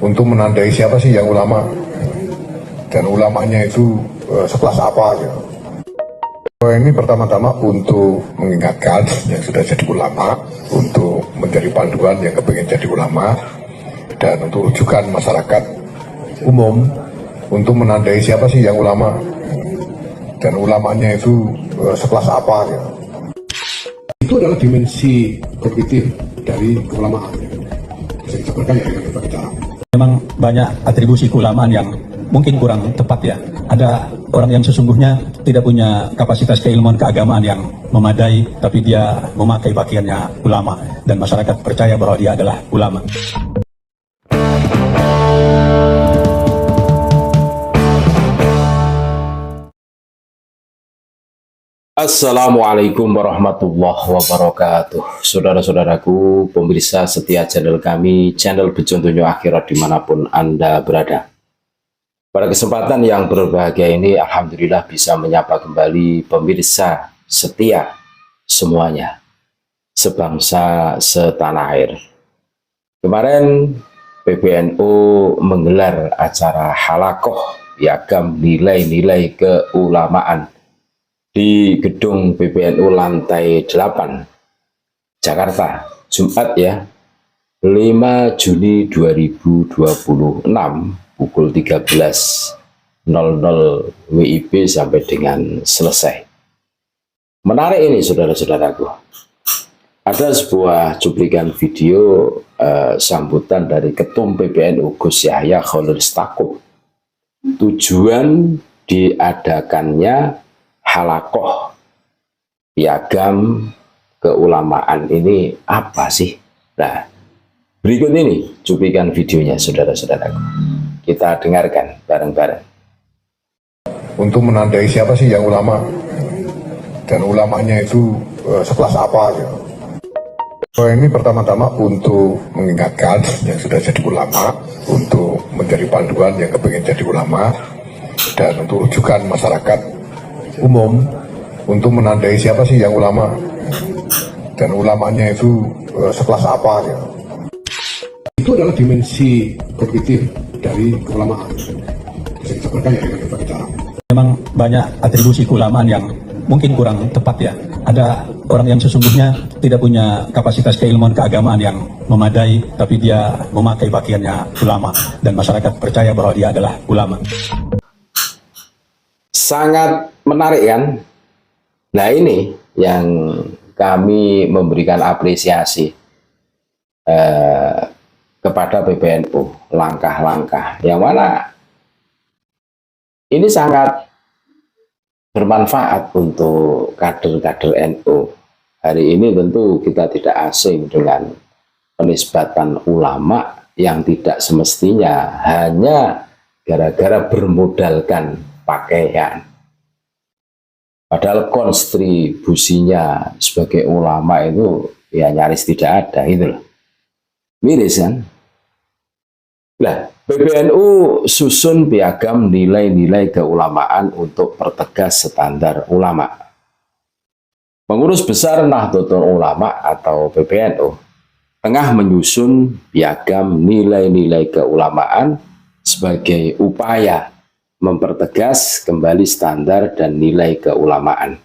untuk menandai siapa sih yang ulama dan ulamanya itu sekelas apa gitu. Ini pertama-tama untuk mengingatkan yang sudah jadi ulama untuk menjadi panduan yang kepingin jadi ulama, dan untuk rujukan masyarakat umum untuk menandai siapa sih yang ulama dan ulamanya itu sekelas apa gitu. Itu adalah dimensi kognitif dari keulamaan. Bisa dijabarkan ya dengan berbagai cara. Memang banyak atribusi keulamaan yang mungkin kurang tepat ya. Ada orang yang sesungguhnya tidak punya kapasitas keilmuan keagamaan yang memadai, tapi dia memakai pakaiannya ulama, dan masyarakat percaya bahwa dia adalah ulama. Assalamualaikum warahmatullahi wabarakatuh. Saudara-saudaraku, pemirsa setia channel kami, channel Bejo Donya Akhirat dimanapun Anda berada. Pada kesempatan yang berbahagia ini, alhamdulillah bisa menyapa kembali pemirsa setia semuanya, sebangsa setanah air. Kemarin PBNU menggelar acara halakoh piagam nilai-nilai keulamaan di gedung PBNU lantai 8 Jakarta, Jumat ya, 5 Juni 2026 pukul 13.00 WIB sampai dengan selesai. Menarik ini saudara-saudaraku. Ada sebuah cuplikan video sambutan dari Ketum PBNU Gus Yahya Khalil Stakuf. Tujuan diadakannya halakoh piagam keulamaan ini apa sih? Nah, berikut ini cuplikan videonya saudara-saudaraku. Kita dengarkan bareng-bareng. Untuk menandai siapa sih yang ulama dan ulamanya itu sekelas apa gitu. Ini pertama-tama untuk mengingatkan yang sudah jadi ulama untuk menjadi panduan yang kepingin jadi ulama, dan untuk rujukan masyarakat umum untuk menandai siapa sih yang ulama dan ulamanya itu sekelas apa gitu. Itu adalah dimensi kognitif dari keulamaan. Bisa dijabarkan ya dengan berbagai cara. Memang banyak atribusi keulamaan yang mungkin kurang tepat ya. Ada orang yang sesungguhnya tidak punya kapasitas keilmuan keagamaan yang memadai, tapi dia memakai pakaiannya ulama, dan masyarakat percaya bahwa dia adalah ulama. Sangat menarik kan? Nah, ini yang kami memberikan apresiasi kepada PBNU, langkah-langkah yang mana ini sangat bermanfaat untuk kader-kader NU. Hari ini tentu kita tidak asing dengan penisbatan ulama yang tidak semestinya hanya gara-gara bermodalkan pakaian. Padahal kontribusinya sebagai ulama itu ya nyaris tidak ada, gitu loh. Miris kan? Nah, PBNU susun piagam nilai-nilai keulamaan untuk pertegas standar ulama. Pengurus Besar Nahdlatul Ulama atau PBNU tengah menyusun piagam nilai-nilai keulamaan sebagai upaya mempertegas kembali standar dan nilai keulamaan,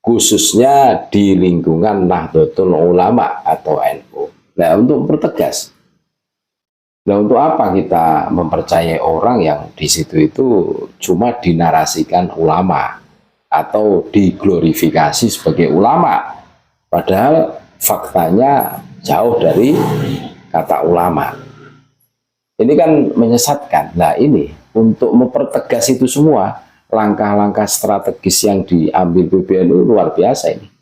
khususnya di lingkungan Nahdlatul Ulama atau NU. Nah, untuk mempertegas. Nah, untuk apa kita mempercayai orang yang di situ itu cuma dinarasikan ulama atau diglorifikasi sebagai ulama, padahal faktanya jauh dari kata ulama. Ini kan menyesatkan. Nah, ini untuk mempertegas itu semua, langkah-langkah strategis yang diambil PBNU luar biasa ini.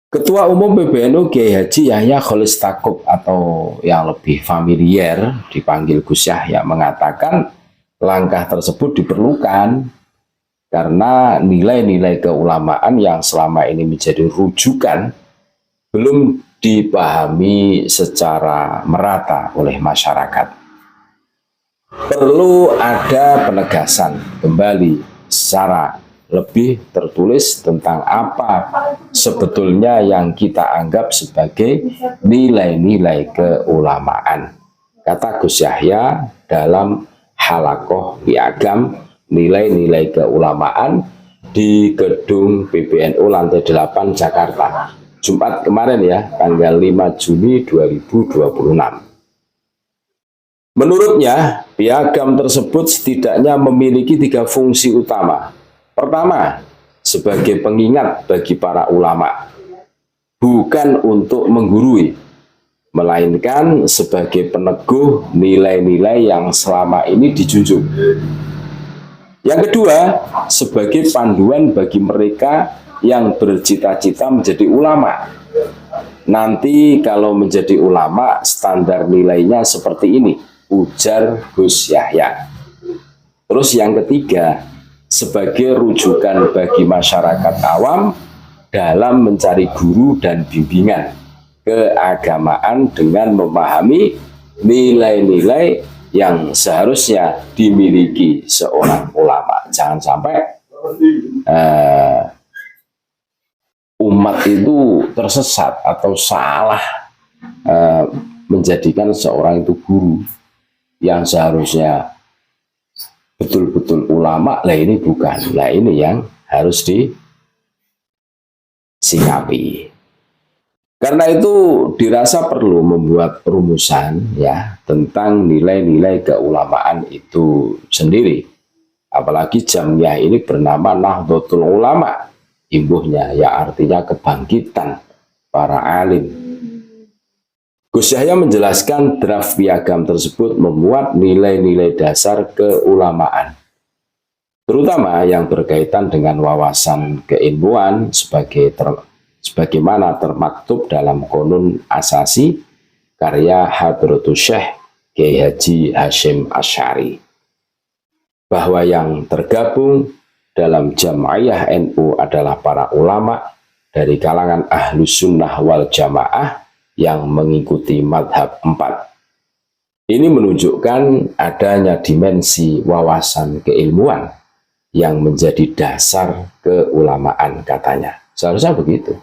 Ketua Umum PBNU Kiai Haji Yahya Khalil Stakuf atau yang lebih familiar dipanggil Gus Yahya mengatakan langkah tersebut diperlukan karena nilai-nilai keulamaan yang selama ini menjadi rujukan belum dipahami secara merata oleh masyarakat. Perlu ada penegasan kembali secara lebih tertulis tentang apa sebetulnya yang kita anggap sebagai nilai-nilai keulamaan. kata Gus Yahya dalam Halakoh Piagam Nilai-Nilai Keulamaan di Gedung PBNU lantai 8 Jakarta, Jumat kemarin ya, tanggal 5 Juni 2026. Menurutnya, piagam tersebut setidaknya memiliki 3 fungsi utama. Pertama, sebagai pengingat bagi para ulama, bukan untuk menggurui, melainkan sebagai peneguh nilai-nilai yang selama ini dijunjung. Yang kedua, sebagai panduan bagi mereka yang bercita-cita menjadi ulama. Nanti kalau menjadi ulama, standar nilainya seperti ini, ujar Gus Yahya. Terus yang ketiga, sebagai rujukan bagi masyarakat awam dalam mencari guru dan bimbingan keagamaan dengan memahami nilai-nilai yang seharusnya dimiliki seorang ulama. Jangan sampai umat itu tersesat atau salah menjadikan seorang itu guru yang seharusnya betul-betul ulama, lah ini bukan. Lah ini yang harus disikapi. Karena itu dirasa perlu membuat rumusan ya tentang nilai-nilai keulamaan itu sendiri. Apalagi jamiah ini bernama Nahdlatul Ulama, imbuhnya ya artinya kebangkitan para alim. Gus Yahya menjelaskan draft piagam tersebut memuat nilai-nilai dasar keulamaan, terutama yang berkaitan dengan wawasan keilmuan sebagaimana termaktub dalam Qonun Asasi karya Hadratus Syekh Kiai Haji Hasyim Asy'ari, bahwa yang tergabung dalam Jam'iyah NU adalah para ulama dari kalangan Ahlus Sunnah wal Jamaah yang mengikuti madhab 4. Ini menunjukkan adanya dimensi wawasan keilmuan yang menjadi dasar keulamaan, katanya. Seharusnya begitu.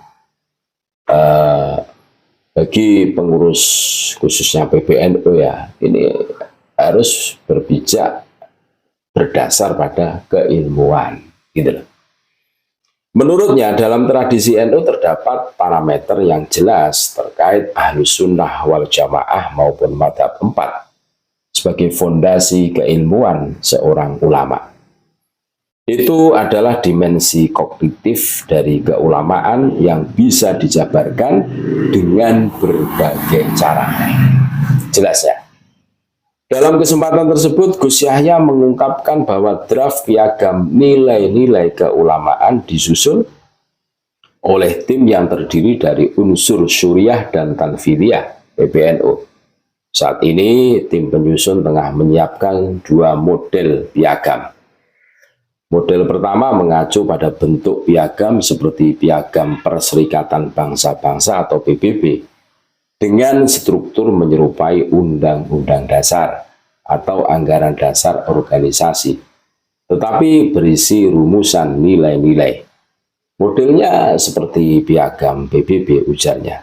Bagi pengurus khususnya PBNU ya, ini harus berpijak berdasar pada keilmuan, gitu loh. Menurutnya dalam tradisi NU terdapat parameter yang jelas terkait Ahlus Sunnah wal Jamaah maupun madhab 4 sebagai fondasi keilmuan seorang ulama. Itu adalah dimensi kognitif dari keulamaan yang bisa dijabarkan dengan berbagai cara. Jelas ya? Dalam kesempatan tersebut, Gus Yahya mengungkapkan bahwa draft piagam nilai-nilai keulamaan disusun oleh tim yang terdiri dari unsur syuriah dan tanfidiyah PBNU. Saat ini, tim penyusun tengah menyiapkan 2 model piagam. Model pertama mengacu pada bentuk piagam seperti Piagam Perserikatan Bangsa-Bangsa atau PBB, dengan struktur menyerupai Undang-Undang Dasar atau Anggaran Dasar Organisasi, tetapi berisi rumusan nilai-nilai. Modelnya seperti Piagam PBB, ujarnya.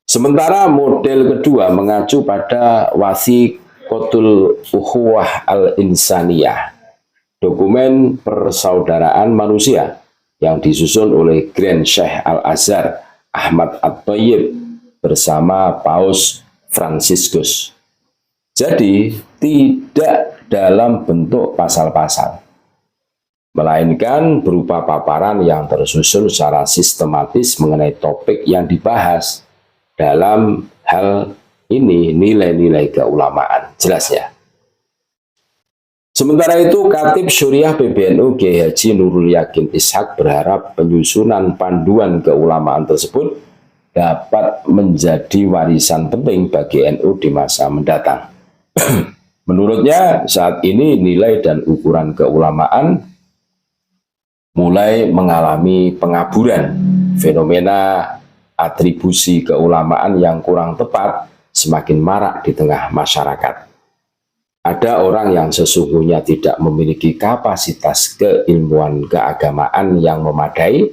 Sementara model kedua mengacu pada Wathiqatul Ukhuwah Al-Insaniyah, dokumen persaudaraan manusia yang disusun oleh Grand Sheikh Al-Azhar Ahmad At-Thayyib bersama Paus Fransiskus. Jadi tidak dalam bentuk pasal-pasal, melainkan berupa paparan yang tersusun secara sistematis mengenai topik yang dibahas. Dalam hal ini nilai-nilai keulamaan, jelas ya. Sementara itu, Khatib Syuriah PBNU Kiai Haji Nurul Yakin Ishak berharap penyusunan panduan keulamaan tersebut dapat menjadi warisan penting bagi NU di masa mendatang. Menurutnya, saat ini nilai dan ukuran keulamaan mulai mengalami pengaburan. Fenomena atribusi keulamaan yang kurang tepat semakin marak di tengah masyarakat. Ada orang yang sesungguhnya tidak memiliki kapasitas keilmuan keagamaan yang memadai,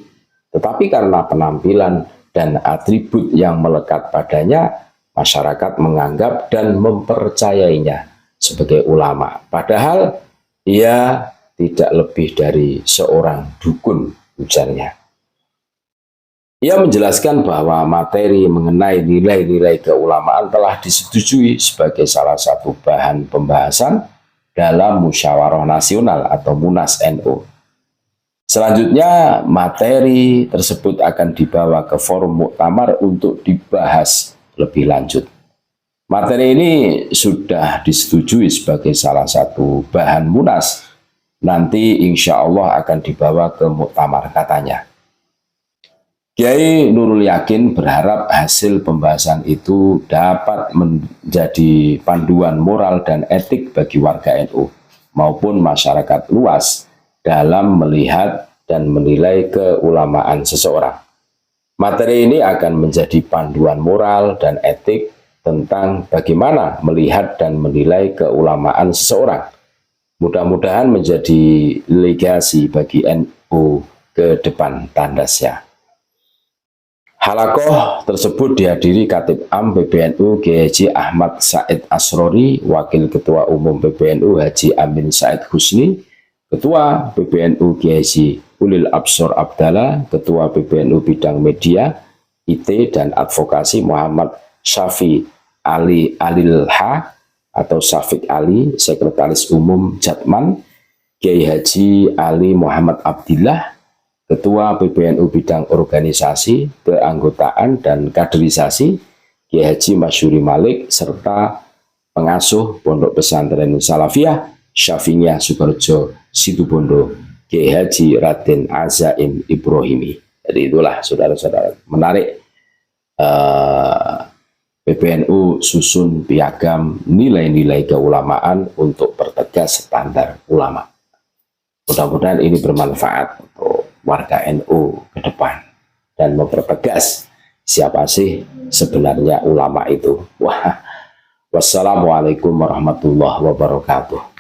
tetapi karena penampilan dan atribut yang melekat padanya, masyarakat menganggap dan mempercayainya sebagai ulama. Padahal ia tidak lebih dari seorang dukun, ujarnya. Ia menjelaskan bahwa materi mengenai nilai-nilai keulamaan telah disetujui sebagai salah satu bahan pembahasan dalam Musyawarah Nasional atau Munas NU. Selanjutnya, materi tersebut akan dibawa ke forum muktamar untuk dibahas lebih lanjut. Materi ini sudah disetujui sebagai salah satu bahan munas. Nanti insya Allah akan dibawa ke muktamar, katanya. Kiai Nurul Yakin berharap hasil pembahasan itu dapat menjadi panduan moral dan etik bagi warga NU maupun masyarakat luas dalam melihat dan menilai keulamaan seseorang. Materi ini akan menjadi panduan moral dan etik tentang bagaimana melihat dan menilai keulamaan seseorang. Mudah-mudahan menjadi legasi bagi NU ke depan, tandasnya. Halakoh tersebut dihadiri Khatib Am PBNU Kiai Haji Ahmad Said Asrori, Wakil Ketua Umum PBNU Haji Amin Said Husni, Ketua PBNU Kiai Haji Ulil Absor Abdallah, Ketua PBNU Bidang Media, IT dan Advokasi Muhammad Syafi Ali Alilha atau Syafiq Ali, Sekretaris Umum Jatman, Kiai Haji Ali Muhammad Abdillah, Ketua PBNU Bidang Organisasi, Keanggotaan dan Kaderisasi, Kiai Haji Masyuri Malik, serta pengasuh Pondok Pesantren Salafiyah Syafi'iyah Sukoharjo Situbondo, Kiai Haji Raden Azaim Ibrahimi. Jadi itulah saudara-saudara, menarik. PBNU susun piagam nilai-nilai keulamaan untuk pertegas standar ulama. Mudah-mudahan ini bermanfaat untuk warga NU ke depan dan mempertegas siapa sih sebenarnya ulama itu. Wassalamualaikum warahmatullahi wabarakatuh.